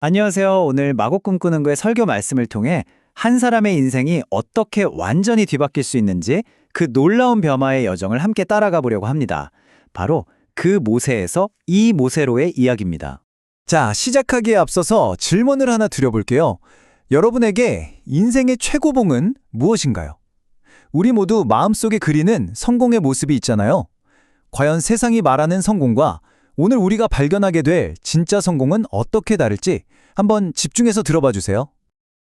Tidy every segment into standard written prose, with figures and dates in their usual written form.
안녕하세요. 오늘 마법 꿈꾸는 거의 설교 말씀을 통해 한 사람의 인생이 어떻게 완전히 뒤바뀔 수 있는지 그 놀라운 변화의 여정을 함께 따라가 보려고 합니다. 바로 그 모세에서 이 모세로의 이야기입니다. 자, 시작하기에 앞서서 질문을 하나 드려볼게요. 여러분에게 인생의 최고봉은 무엇인가요? 우리 모두 마음속에 그리는 성공의 모습이 있잖아요. 과연 세상이 말하는 성공과 오늘 우리가 발견하게 될 진짜 성공은 어떻게 다를지 한번 집중해서 들어봐 주세요.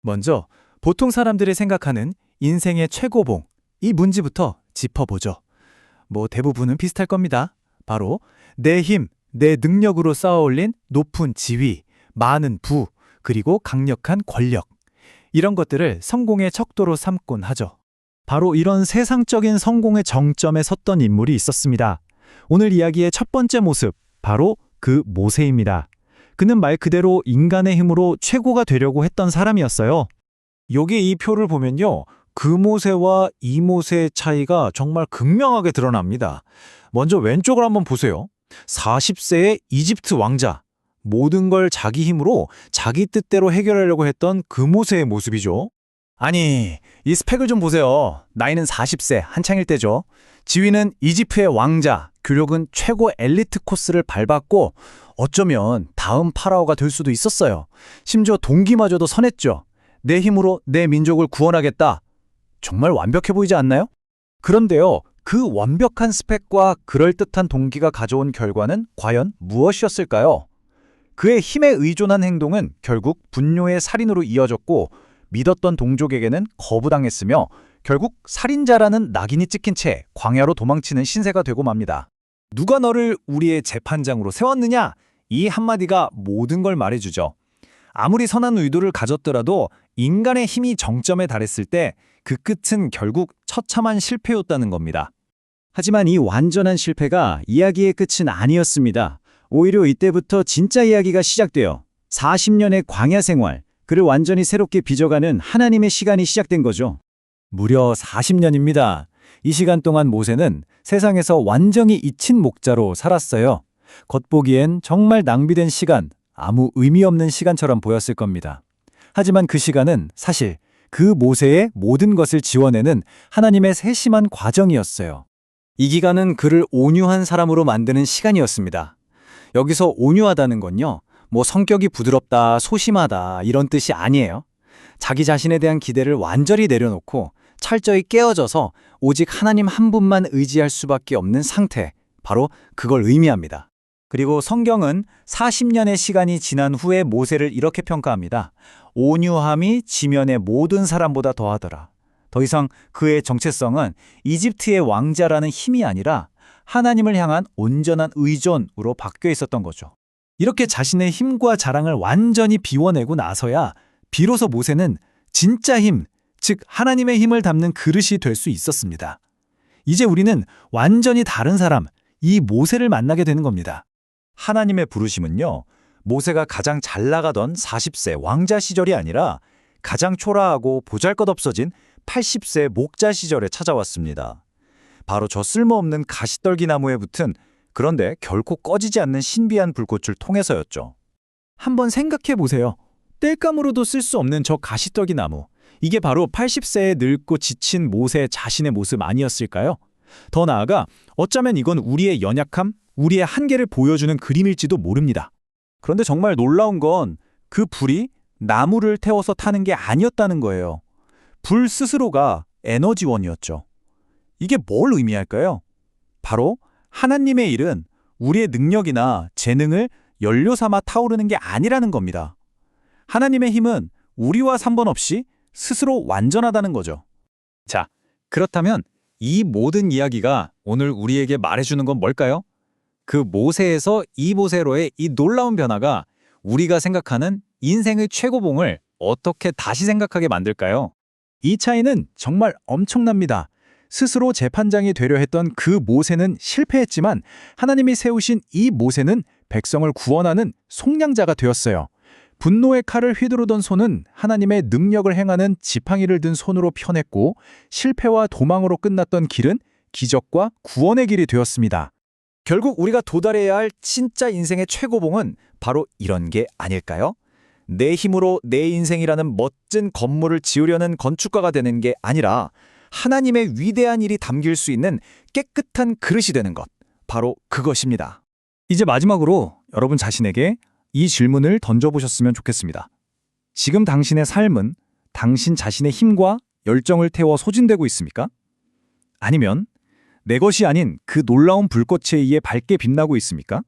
먼저 보통 사람들이 생각하는 인생의 최고봉, 이 문제부터 짚어보죠. 대부분은 비슷할 겁니다. 바로 내 힘, 내 능력으로 쌓아올린 높은 지위, 많은 부, 그리고 강력한 권력. 이런 것들을 성공의 척도로 삼곤 하죠. 바로 이런 세상적인 성공의 정점에 섰던 인물이 있었습니다. 오늘 이야기의 첫 번째 모습, 바로 그 모세입니다. 그는 말 그대로 인간의 힘으로 최고가 되려고 했던 사람이었어요. 여기 이 표를 보면요. 그 모세와 이 모세의 차이가 정말 극명하게 드러납니다. 먼저 왼쪽을 한번 보세요. 40세의 이집트 왕자. 모든 걸 자기 힘으로 자기 뜻대로 해결하려고 했던 그 모세의 모습이죠. 아니, 이 스펙을 좀 보세요. 나이는 40세, 한창일 때죠. 지위는 이집트의 왕자, 교력은 최고 엘리트 코스를 밟았고 어쩌면 다음 파라오가 될 수도 있었어요. 심지어 동기마저도 선했죠. 내 힘으로 내 민족을 구원하겠다. 정말 완벽해 보이지 않나요? 그런데요, 그 완벽한 스펙과 그럴듯한 동기가 가져온 결과는 과연 무엇이었을까요? 그의 힘에 의존한 행동은 결국 분뇨의 살인으로 이어졌고 믿었던 동족에게는 거부당했으며 결국 살인자라는 낙인이 찍힌 채 광야로 도망치는 신세가 되고 맙니다. 누가 너를 우리의 재판장으로 세웠느냐? 이 한마디가 모든 걸 말해주죠. 아무리 선한 의도를 가졌더라도 인간의 힘이 정점에 달했을 때 그 끝은 결국 처참한 실패였다는 겁니다. 하지만 이 완전한 실패가 이야기의 끝은 아니었습니다. 오히려 이때부터 진짜 이야기가 시작돼요. 40년의 광야 생활, 그를 완전히 새롭게 빚어가는 하나님의 시간이 시작된 거죠. 무려 40년입니다. 이 시간 동안 모세는 세상에서 완전히 잊힌 목자로 살았어요. 겉보기엔 정말 낭비된 시간, 아무 의미 없는 시간처럼 보였을 겁니다. 하지만 그 시간은 사실 그 모세의 모든 것을 지워내는 하나님의 세심한 과정이었어요. 이 기간은 그를 온유한 사람으로 만드는 시간이었습니다. 여기서 온유하다는 건요, 성격이 부드럽다, 소심하다 이런 뜻이 아니에요. 자기 자신에 대한 기대를 완전히 내려놓고 철저히 깨어져서 오직 하나님 한 분만 의지할 수밖에 없는 상태, 바로 그걸 의미합니다. 그리고 성경은 40년의 시간이 지난 후에 모세를 이렇게 평가합니다. 온유함이 지면의 모든 사람보다 더하더라. 더 이상 그의 정체성은 이집트의 왕자라는 힘이 아니라 하나님을 향한 온전한 의존으로 바뀌어 있었던 거죠. 이렇게 자신의 힘과 자랑을 완전히 비워내고 나서야 비로소 모세는 진짜 힘, 즉 하나님의 힘을 담는 그릇이 될 수 있었습니다. 이제 우리는 완전히 다른 사람, 이 모세를 만나게 되는 겁니다. 하나님의 부르심은요, 모세가 가장 잘 나가던 40세 왕자 시절이 아니라 가장 초라하고 보잘것없어진 80세 목자 시절에 찾아왔습니다. 바로 저 쓸모없는 가시떨기 나무에 붙은, 그런데 결코 꺼지지 않는 신비한 불꽃을 통해서였죠. 한번 생각해 보세요. 땔감으로도 쓸 수 없는 저 가시떨기 나무. 이게 바로 80세에 늙고 지친 모세 자신의 모습 아니었을까요? 더 나아가 어쩌면 이건 우리의 연약함, 우리의 한계를 보여주는 그림일지도 모릅니다. 그런데 정말 놀라운 건 그 불이 나무를 태워서 타는 게 아니었다는 거예요. 불 스스로가 에너지원이었죠. 이게 뭘 의미할까요? 바로 하나님의 일은 우리의 능력이나 재능을 연료 삼아 타오르는 게 아니라는 겁니다. 하나님의 힘은 우리와 상관없이 스스로 완전하다는 거죠. 자, 그렇다면 이 모든 이야기가 오늘 우리에게 말해주는 건 뭘까요? 그 모세에서 이 모세로의 이 놀라운 변화가 우리가 생각하는 인생의 최고봉을 어떻게 다시 생각하게 만들까요? 이 차이는 정말 엄청납니다. 스스로 재판장이 되려 했던 그 모세는 실패했지만 하나님이 세우신 이 모세는 백성을 구원하는 속량자가 되었어요. 분노의 칼을 휘두르던 손은 하나님의 능력을 행하는 지팡이를 든 손으로 편했고 실패와 도망으로 끝났던 길은 기적과 구원의 길이 되었습니다. 결국 우리가 도달해야 할 진짜 인생의 최고봉은 바로 이런 게 아닐까요? 내 힘으로 내 인생이라는 멋진 건물을 지으려는 건축가가 되는 게 아니라 하나님의 위대한 일이 담길 수 있는 깨끗한 그릇이 되는 것. 바로 그것입니다. 이제 마지막으로 여러분 자신에게 이 질문을 던져보셨으면 좋겠습니다. 지금 당신의 삶은 당신 자신의 힘과 열정을 태워 소진되고 있습니까? 아니면 내 것이 아닌 그 놀라운 불꽃에 의해 밝게 빛나고 있습니까?